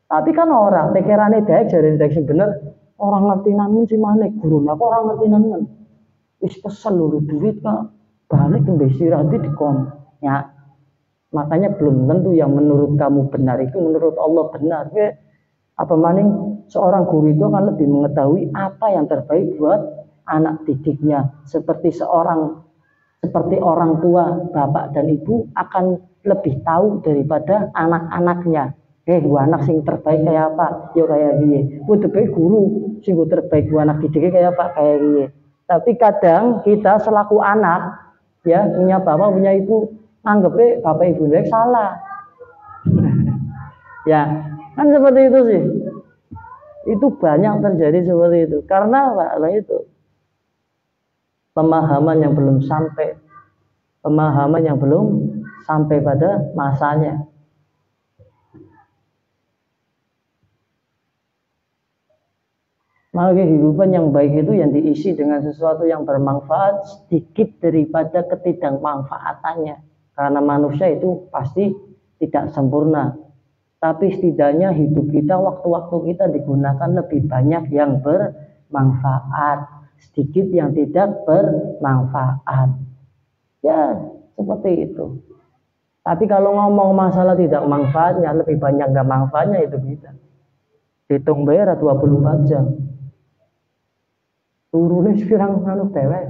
A: Tapi kan orang pikirannya dek jadi dek sing bener orang ngerti namun si mane guru aku orang ngerti namun. Wis kesel luru duit kak. Balik ke istirahat di kon ya, makanya belum tentu yang menurut kamu benar itu menurut Allah benar. Apa maning seorang guru itu akan lebih mengetahui apa yang terbaik buat anak didiknya, seperti orang tua bapak dan ibu akan lebih tahu daripada anak-anaknya. Gua anak sing terbaik kayak apa? Yo kayak gini. Gua terbaik guru, sing gua terbaik gua anak didiknya kayak apa? Kayak gini. Tapi kadang kita selaku anak ya punya bapak punya ibu anggapnya bapak ibu dia salah. Ya kan seperti itu sih, itu banyak terjadi seperti itu karena apa itu pemahaman yang belum sampai pada masanya. Maka kehidupan yang baik itu yang diisi dengan sesuatu yang bermanfaat sedikit daripada ketidakmanfaatannya. Karena manusia itu pasti tidak sempurna. Tapi setidaknya hidup kita, waktu-waktu kita digunakan lebih banyak yang bermanfaat. Sedikit yang tidak bermanfaat. Ya, seperti itu. Tapi kalau ngomong masalah tidak manfaatnya, lebih banyak gak manfaatnya itu kita. Hitung bayar 24 jam. Turune pirang anu dewek.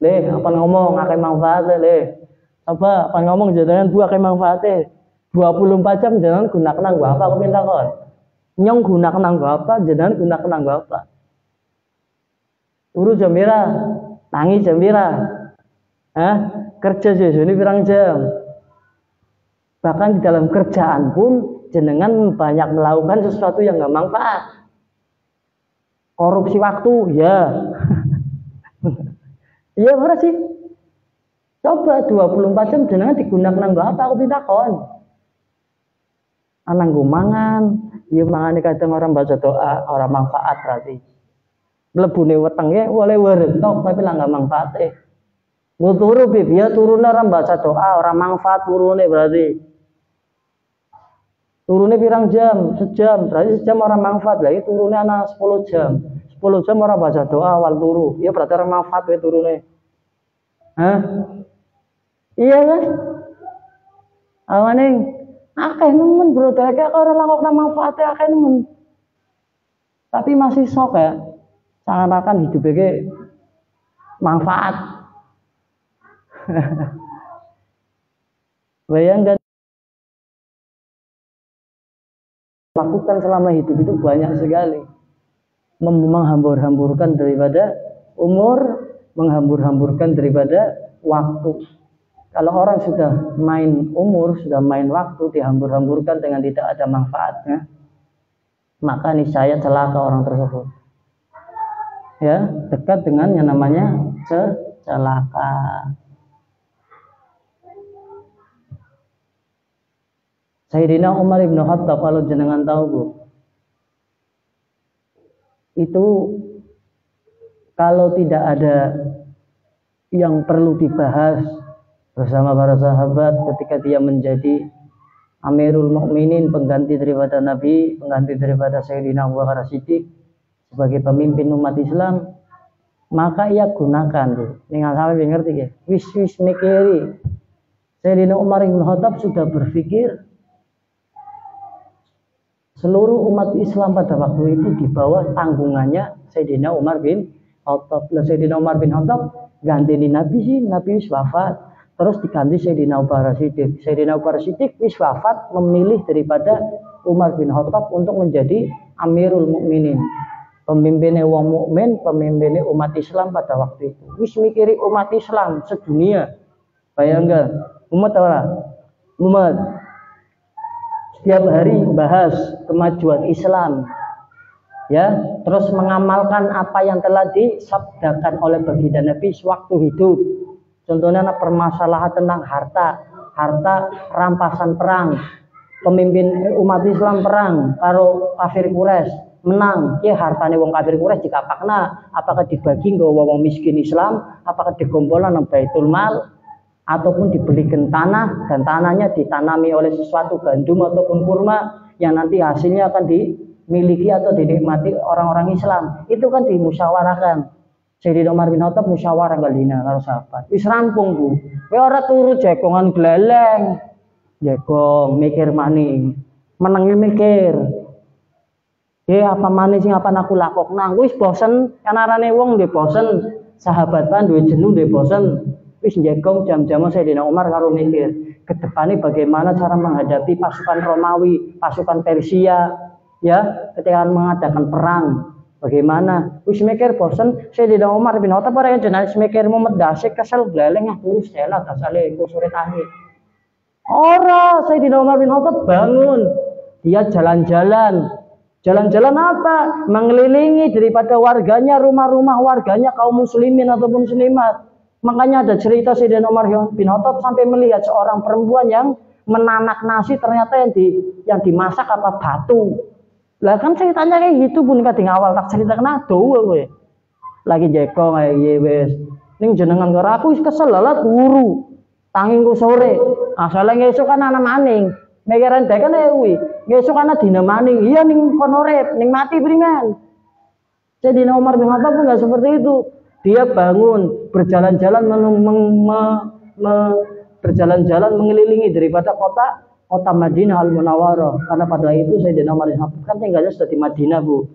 A: Apa ngomong akeh manfaate le. Coba apa ngomong jenengan Bu akeh manfaate. 24 jam jenengan gunakan nang apa aku minta kon. Nyong gunakan nang apa jenengan gunakan nang apa. Turu jam pira? Tangi jam pira? Kerja sesune pirang jam? Bahkan di dalam kerjaan pun jenengan banyak melakukan sesuatu yang nggak manfaat. Korupsi waktu, ya. Iya bener sih. Coba 24 jam jenengan digunakan nang apa aku minta kon. Anang mangan, ya mangane kadang orang baca doa, orang manfaat berarti. Mlebune wetenge oleh werentok tapi lah nggak manfaat turu bib ya turune orang baca doa, orang manfaat turune berarti. Turune pirang jam? Sejam. Berarti sejam orang manfaat. Lagi turune ana 10 jam. 10 jam orang baca doa awal turu. Ya berarti orang manfaat we turune. Iya kan? Awane akeh nemen bro, kayak orang lakukan manfaatnya akeh nemen. Tapi masih sok ya. Seakan-akan hidup manfaat. Bayangkan lakukan selama hidup itu banyak sekali. Menghambur-hamburkan daripada umur, menghambur-hamburkan daripada waktu. Kalau orang sudah main umur, sudah main waktu, dihambur-hamburkan dengan tidak ada manfaatnya, maka niscaya celaka orang tersebut. Ya, dekat dengan yang namanya celaka. Sayyidina Umar bin Khattab, kalau jenengan tahu Bu, itu kalau tidak ada yang perlu dibahas bersama para sahabat ketika dia menjadi Amirul Mukminin, pengganti daripada Nabi, pengganti daripada Sayyidina Abu Bakar Siddiq sebagai pemimpin umat Islam, maka ia gunakan tuh. Tinggal sampai ngerti ya. Wis mikiri. Sayyidina Umar bin Khattab sudah berpikir seluruh umat Islam pada waktu itu di bawah tanggungannya Sayyidina Umar bin Khattab. Sayyidina Umar bin Khattab ganti Nabi sih, Nabi wis wafat. Terus diganti Sayyidina Abu Bakar Siddiq. Sayyidina Abu Bakar Siddiq wis wafat, memilih daripada Umar bin Khattab untuk menjadi Amirul Mukminin. Pemimpinnya wong mukmin, pemimpinnya umat Islam pada waktu itu. Wis mikiri umat Islam sedunia. Bayangkan, umat apa? Umat setiap hari bahas kemajuan Islam, ya, terus mengamalkan apa yang telah disabdakan oleh baginda Nabi sewaktu hidup. Contohnya permasalahan tentang harta rampasan perang. Pemimpin umat Islam perang karo kafir Quraisy, menang, ya hartane wong kafir Quraisy dikapakna, apakah dibagi nggo wong miskin Islam, apakah digombolan nang Baitul Mal, ataupun dibelikan tanah dan tanahnya ditanami oleh sesuatu gandum ataupun kurma yang nanti hasilnya akan dimiliki atau dinikmati orang-orang Islam. Itu kan dimusyawarahkan. Sayyidina Umar bin Khattab musyawarah kalina karo sahabat. Wis rampung Bu. Kowe ora turu jekongan gleleng. Jekong mikir maning. Menengi mikir. Apa maning sing apa aku lakokna. Wis bosen kan arane wong nggih bosen. Sahabatan duwe jenuh nggih bosen. Wis jekong jam-jam Sayyidina Umar karo mikir ke depannya bagaimana cara menghadapi pasukan Romawi, pasukan Persia, ya, ketika mengadakan perang. Bagaimana? Wis mikir bosen Sayyidina Umar bin Khattab ora jenenge mikir mumet dasik kesel gleleng terus selat asale engko sore tangi. Ora, Sayyidina Umar bin Khattab bangun. Dia jalan-jalan. Jalan-jalan apa? Mengelilingi daripada warganya, rumah-rumah warganya kaum muslimin ataupun muslimat. Makanya ada cerita Sayyidina Umar bin Khattab sampai melihat seorang perempuan yang menanak nasi, ternyata yang dimasak apa batu. Lah kan ceritanya kayak gitu pun kadang awal tak cerita kena doa kowe. Lagi jekong ae wis. Ning jenengan karo aku wis kesel lah turu. Tangingku sore. Asale ngesuk kan ana maning. Mikiran dek kan kuwi. Ngesuk ana dina maning. Iya ning kono urip, ning mati bringan. Sayyidina Umar bin Khattab enggak seperti itu. Dia bangun, berjalan-jalan berjalan-jalan mengelilingi daripada kota Madinah Al-Munawwarah. Karena pada itu Sayyidina Umar bin Khattab kan tinggalnya sudah di Madinah Bu.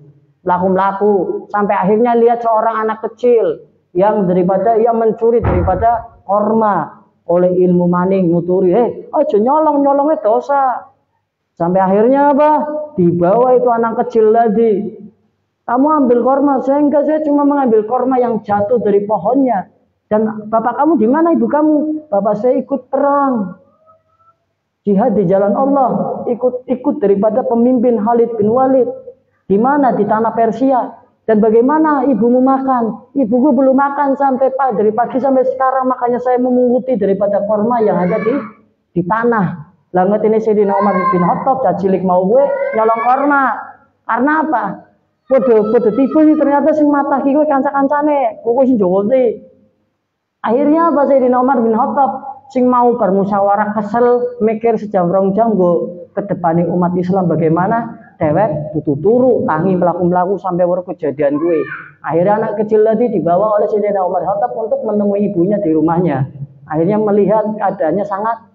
A: Melaku-melaku sampai akhirnya lihat seorang anak kecil yang mencuri daripada korma oleh ilmu maning nguturi, aja nyolongnya dosa. Sampai akhirnya apa? Dibawa itu anak kecil tadi. Kamu ambil korma, saya enggak, saya cuma mengambil korma yang jatuh dari pohonnya. Dan bapak kamu di mana, ibu kamu? Bapak saya ikut perang, jihad di jalan Allah, ikut daripada pemimpin Khalid bin Walid. Di mana? Di tanah Persia. Dan bagaimana ibumu makan? Ibuku belum makan sampai dari pagi sampai sekarang, makanya saya memunguti daripada korma yang ada di tanah. Langet ini Sayyidina Umar bin Khattab cilik mau gue nyolong korma. Karena apa? Podo tipu ini ternyata sing mata kowe kanca-kancane, kowe sing jowoti. Akhirnya apa Sayyidina Umar bin Khattab sing mau bermusyawarah kesel mikir sejam rong jam go ke depaning umat Islam bagaimana dewek butuh turu tangi melaku sampai weruh kejadian gue. Akhirnya anak kecil tadi dibawa oleh Sayyidina Umar bin Khattab untuk menemui ibunya di rumahnya. Akhirnya melihat keadaannya sangat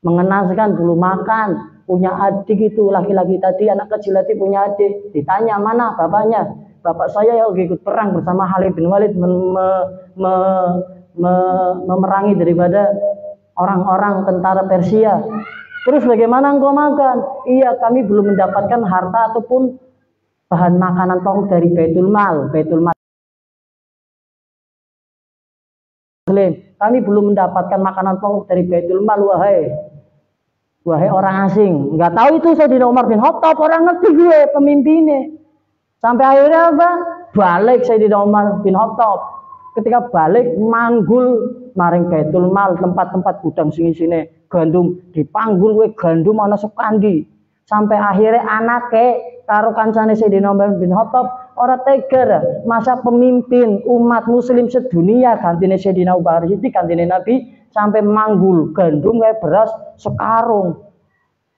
A: mengenaskan, belum makan, punya adik itu laki-laki tadi, anak kecil tadi punya adik. Ditanya mana bapaknya? Bapak saya yang ikut perang bersama Khalid bin Walid memerangi daripada orang-orang tentara Persia. Terus bagaimana engkau makan? Iya, kami belum mendapatkan harta ataupun bahan makanan pokok dari Baitul Mal. Kami belum mendapatkan makanan pokok dari Baitul Mal, wahai orang asing. Nggak tahu itu Sayyidina Umar bin Khattab, orang ngerti gue pemimpinnya. Sampai akhirnya apa? Balik Sayyidina Umar bin Khattab. Ketika balik manggul maring Baitul Mal, tempat-tempat gudang sini gandum, dipanggul gue gandum ana sekandi. Sampai akhirnya anake karo kancane Sayyidina Umar bin Khattab ora tega masa pemimpin umat muslim sedunia gantine Sayyidina Abu Bakar Siddiq, gantine Nabi, sampai manggul gandum kayak beras sekarung.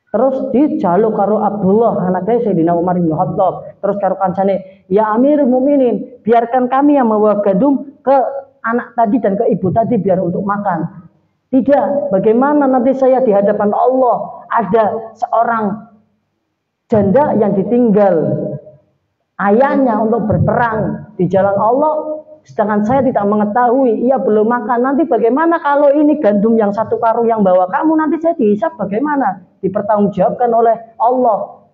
A: Terus dijaluk karo Abdullah anaknya Sayyidina Umar bin Khattab. Terus karo kancane, ya Amirul Mukminin, biarkan kami yang membawa gandum ke anak tadi dan ke ibu tadi biar untuk makan. Tidak, bagaimana nanti saya di hadapan Allah ada seorang janda yang ditinggal ayahnya untuk berperang di jalan Allah, sedangkan saya tidak mengetahui, ia belum makan. Nanti bagaimana kalau ini gandum yang satu karung yang bawa kamu, nanti saya dihisap bagaimana? Dipertanggungjawabkan oleh Allah.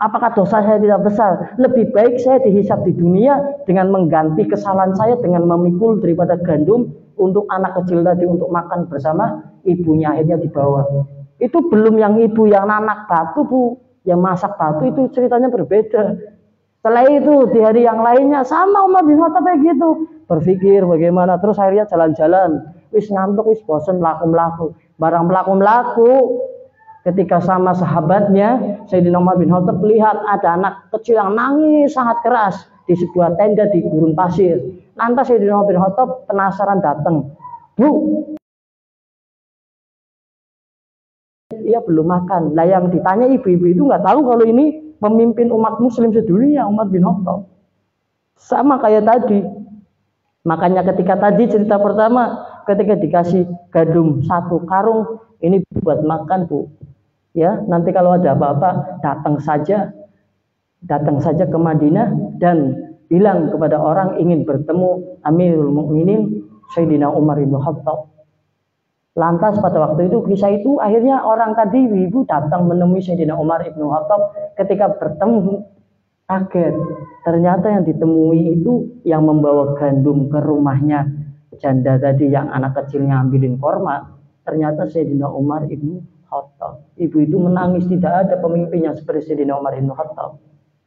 A: Apakah dosa saya tidak besar? Lebih baik saya dihisap di dunia dengan mengganti kesalahan saya dengan memikul daripada gandum untuk anak kecil tadi untuk makan bersama ibunya. Akhirnya dibawa. Itu belum yang ibu yang nanak batu, Bu. Yang masak batu itu ceritanya berbeda. Setelah itu di hari yang lainnya sama Umar bin Khattab kayak gitu. Berpikir bagaimana, terus akhirnya jalan-jalan. Wis ngantuk, wis bosen melaku-melaku. Barang melaku-melaku, ketika sama sahabatnya Sayyidina Umar bin Khattab lihat ada anak kecil yang nangis sangat keras di sebuah tenda di gurun pasir. Lantas Sayyidina Umar bin Khattab penasaran datang. Bu, ia belum makan. Lah yang ditanya ibu-ibu itu nggak tahu kalau ini pemimpin umat muslim sedunia, Umar bin Khattab. Sama kayak tadi. Makanya ketika tadi cerita pertama, ketika dikasih gandum satu karung, ini buat makan, Bu. Ya, nanti kalau ada apa-apa datang saja ke Madinah dan bilang kepada orang ingin bertemu Amirul Mukminin Sayyidina Umar bin Khattab. Lantas pada waktu itu kisah itu akhirnya orang tadi ibu datang menemui Sayyidina Umar bin Khattab. Ketika bertemu kaget, ternyata yang ditemui itu yang membawa gandum ke rumahnya janda tadi yang anak kecilnya ambilin korma, ternyata Sayyidina Umar bin Khattab. Ibu itu menangis, tidak ada pemimpin yang seperti Sayyidina Umar bin Khattab.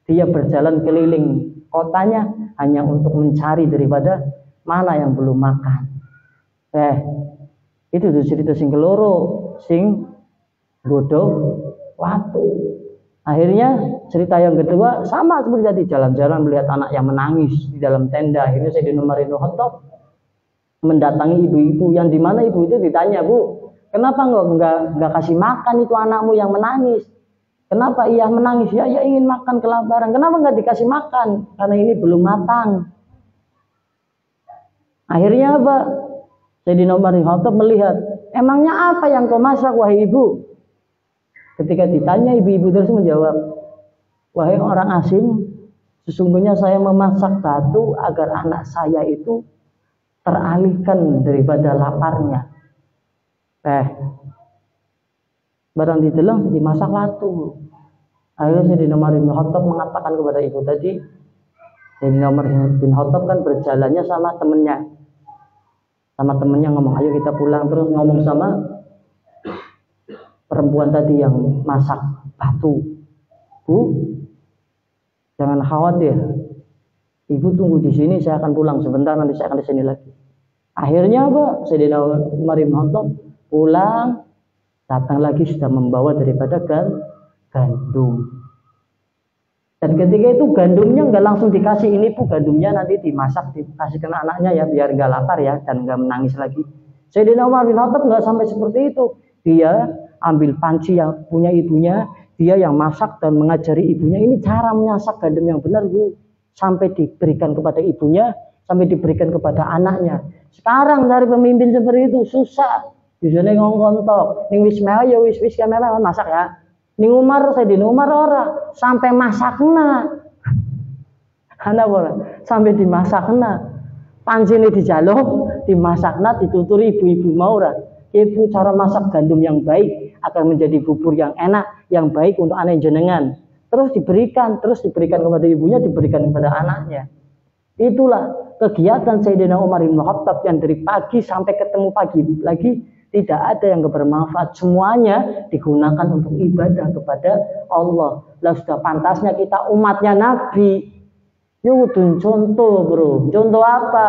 A: Dia berjalan keliling kotanya hanya untuk mencari daripada mana yang belum makan. Itu tuh cerita sing keloro sing bodoh waktu. Akhirnya cerita yang kedua sama seperti tadi, jalan-jalan melihat anak yang menangis di dalam tenda. Akhirnya Sayyidina Umar bin Khattab mendatangi ibu-ibu, yang dimana ibu itu ditanya, Bu, kenapa nggak kasih makan itu anakmu yang menangis? Kenapa ia menangis? Ya ingin makan kelaparan. Kenapa nggak dikasih makan? Karena ini belum matang. Akhirnya apa? Sayyidina Umar bin Khattab melihat, emangnya apa yang kau masak wahai ibu? Ketika ditanya, ibu-ibu terus menjawab, wahai orang asing, sesungguhnya saya memasak batu agar anak saya itu teralihkan daripada laparnya. Barang ditelang dimasak latu. Akhirnya Sayyidina Umar bin Khattab mengatakan kepada ibu tadi, Sayyidina Umar bin Khattab kan berjalannya sama temennya ngomong, ayo kita pulang, terus ngomong sama perempuan tadi yang masak batu, Bu, jangan khawatir, Ibu tunggu di sini, saya akan pulang sebentar, nanti saya akan di sini lagi. Akhirnya apa? Sayyidina Umar bin Khattab pulang, datang lagi sudah membawa daripada gandum. Dan ketika itu gandumnya nggak langsung dikasih, ini Bu gandumnya nanti dimasak dikasih ke anaknya ya biar nggak lapar ya dan nggak menangis lagi. Sayyidina Umar bin Khattab nggak sampai seperti itu. Dia ambil panci yang punya ibunya, dia yang masak dan mengajari ibunya ini cara menyasak gandum yang benar Bu, sampai diberikan kepada ibunya, sampai diberikan kepada anaknya. Sekarang dari pemimpin seperti itu susah. Di sana ngongkontok, ning wis mewah ya wis mewah masak ya. Ning Umar, Sayyidina Umar ora sampai masakna. Ana ora sampai dimasakna. Pancine dijaluk, dimasakna, dituturi ibu-ibu mau ora. Ibu cara masak gandum yang baik akan menjadi bubur yang enak, yang baik untuk anak jenengan. Terus diberikan kepada ibunya, diberikan kepada anaknya. Itulah kegiatan Sayyidina Umar bin Khattab yang dari pagi sampai ketemu pagi lagi tidak ada yang bermanfaat, semuanya digunakan untuk ibadah kepada Allah. Lah sudah pantasnya kita umatnya Nabi. Yuk contoh bro, contoh apa?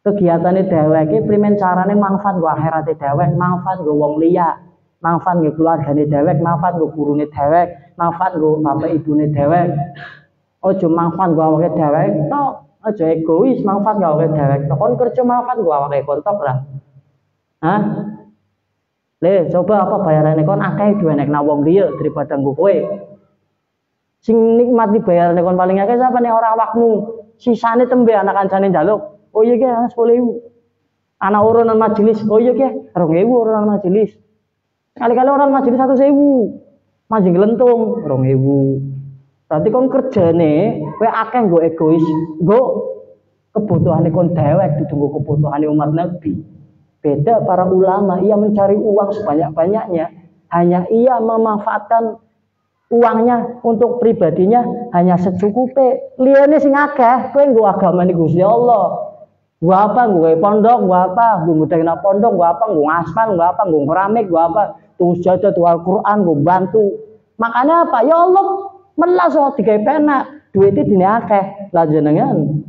A: Kegiatannya dheweke primen carane manfaat go akhirate dhewek, manfaat go wong liya, manfaat go keluargane dhewek, manfaat go gurune dhewek, manfaat go bapak ibune dhewek. Ojo manfaat go awake dhewek tok, aja egois manfaat go awake dhewek. Kon kerja manfaat go awake kontok lah. Hah? Coba apa bayarannya kon akeh diwenekna wong liya daripada nggo kowe. Sing nikmati bayarane kon paling akeh sapa nek ora awakmu. Sisane tembe anak kancane njaluk. Oh iya ki 10.000. Anak urunan majelis. Oh iya ki 2.000 urunan majelis. Kali-kali orang majelis 1.000. Manjing glentung 2.000. Berarti kon kerjane kowe akeh nggo egois, nggo kebutuhane kon dhewek ditunggu kebutuhane umat Nabi. Beda para ulama, ia mencari uang sebanyak-banyaknya, hanya ia memanfaatkan uangnya untuk pribadinya hanya secukupnya. Liyane sing akeh, kowe nggo agamane Gusti Allah. Gua apa? Nggo pondok, gua apa? Nggo mudahna pondok, gua apa? Nggo ngaspal, gua apa? Nggo keramik, gua apa? Tuh jadah tuh Al-Qur'an, nggo bantu. Makanya apa? Ya Allah, melas kok digawe penak, duite dine akeh. Lah jenengan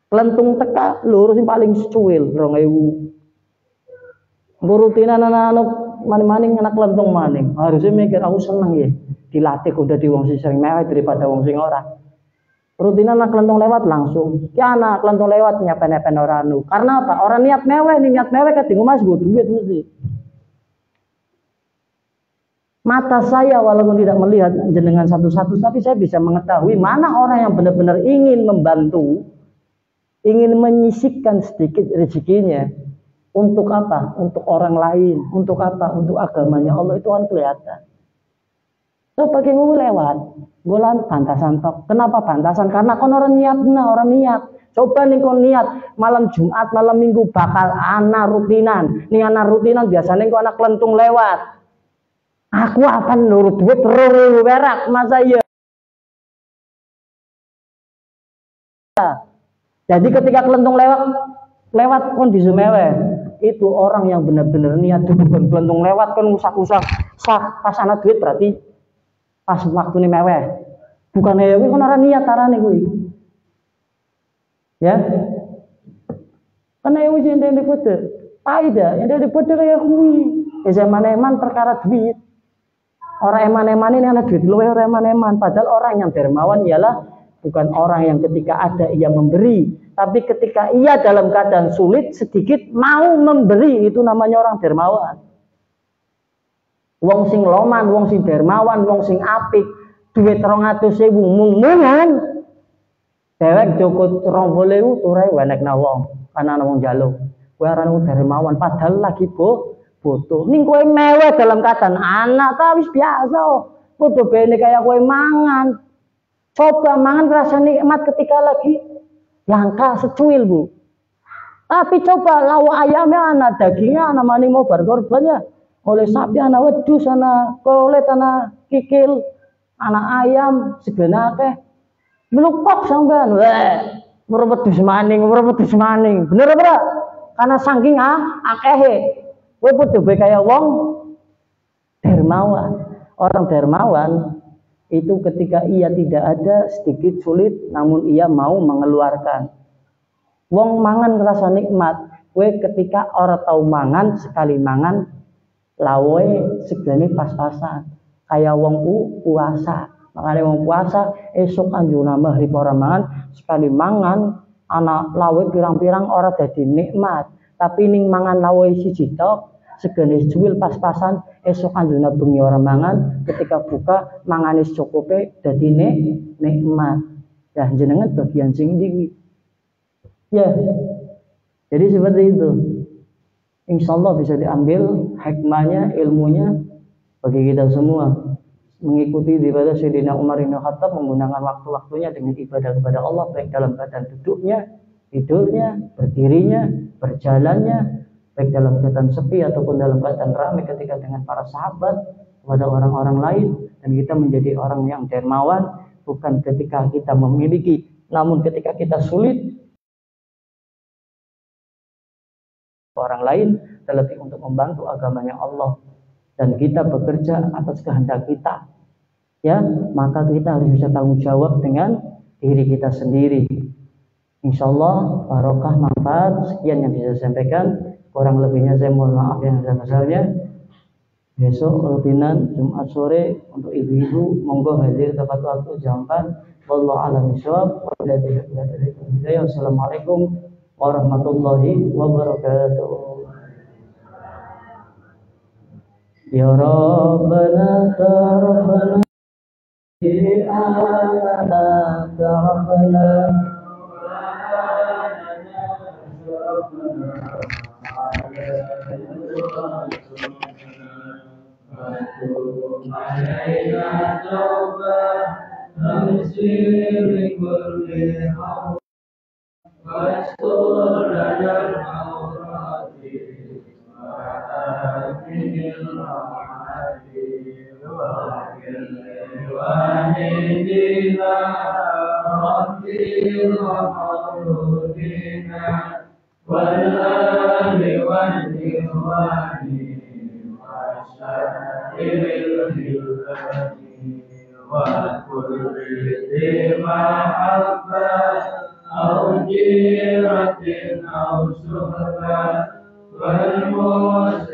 A: lentung teka lho sing paling secuil 2.000. Rutinan anak-anak maning-maning anak lentung maning. Harusnya mikir aku seneng ya dilatih udah di wong sing sering mewah daripada wong sing ora. Rutinan anak lentung lewat langsung. Ki anak lentung lewat nyapen-nyapen ora anu. Karena apa? Orang niat mewah kadang mas go duit mesti. Mata saya walaupun tidak melihat jenengan satu-satu tapi saya bisa mengetahui mana orang yang benar-benar ingin membantu, ingin menyisihkan sedikit rezekinya untuk apa? Untuk orang lain, untuk apa? Untuk agamanya Allah itu kan kelihatan. So pakai lewat, golan bantasan tok. Kenapa bantasan? Karena kon orang niat. Coba nih kon niat malam Jumat, malam Minggu bakal anak rutinan. Nih anak rutinan biasanya kon anak lentung lewat. Aku akan nurut duit 2.000 perak, masa iya? Jadi ketika kelentung lewat kondisi mewah, itu orang yang benar-benar niat duduk kelentung lewat kan usak-usak pas anak duit berarti pas waktu ini mewah. Bukan ya kan orang niat tarane kuwi. Ya. Karena yang wis ente podo. Faida, yang dari podo kaya kuwi. Zaman-eman perkara duit. Orang eman-eman ini anak duit luwih orang eman-eman, padahal orang yang dermawan ialah bukan orang yang ketika ada ia memberi, tapi ketika ia dalam keadaan sulit sedikit mau memberi, itu namanya orang dermawan. Wong sing loman, wong sing dermawan, wong sing apik, duit 200.000 mung-mungan. Dewek joko 20.000 turai wenekna wong, kana wong njaluk. Kowe aran dermawan padahal lagi butuh. Ning kowe mewah dalam keadaan anak ta wis biasa. Padha bene kaya kowe mangan. Coba mangan rasa nikmat ketika lagi Langka secuil Bu. Tapi coba lawa ayamnya anak dagingnya anak mani mau berkorban ya. Oleh sapi anak wedus anak kolet anak kikil anak ayam sebenarnya melukok sampean. Weh, wedus maning. Bener apa? Karena saking akehe. Kowe padha bae kaya wong dermawan. Orang dermawan itu ketika ia tidak ada sedikit sulit namun ia mau mengeluarkan. Wong mangan rasa nikmat. Kowe ketika orang tahu mangan sekali mangan lawe segane pas-pasan. Kayak wong puasa. Makanya wong puasa esok anjur nambah hari para mangan sekali mangan anak lawe pirang-pirang ora dadi nikmat. Tapi ning mangan lawe siji tok segane juwil pas-pasan esok anjuna bengi ora mangan ketika buka mangane cukupe dadi nikmat. Ya jenengan bagian sing ndi ya. Jadi seperti itu. Insya Allah bisa diambil hikmahnya, ilmunya bagi kita semua. Mengikuti ibadah Sayyidina Umar bin Khattab menggunakan waktu-waktunya dengan ibadah kepada Allah baik dalam keadaan duduknya, tidurnya, berdirinya, berjalannya, baik dalam keadaan sepi ataupun dalam keadaan ramai ketika dengan para sahabat kepada orang-orang lain. Dan kita menjadi orang yang dermawan bukan ketika kita memiliki, namun ketika kita sulit orang lain, terlebih untuk membantu agamanya Allah dan kita bekerja atas kehendak kita ya, maka kita harus bisa tanggung jawab dengan diri kita sendiri. Insyaallah barokah manfaat. Sekian yang bisa saya sampaikan, kurang lebihnya saya mohon maaf yang sebesar-besarnya. Besok rutinan Jumat sore untuk ibu-ibu monggo hadir tepat waktu jam 4. Wallahu a'lam bishawab. Wassalamualaikum warahmatullahi wabarakatuh. Ya Rabbana tarafana bi alana tarafana واستر لنا العورات وآتنا الرحمة واغفر لوالدينا ربي ومولودينا والآل والإخوان وسائر الخلفاء وكل ذي محبة أو جيرة أو صحبة والمسلمين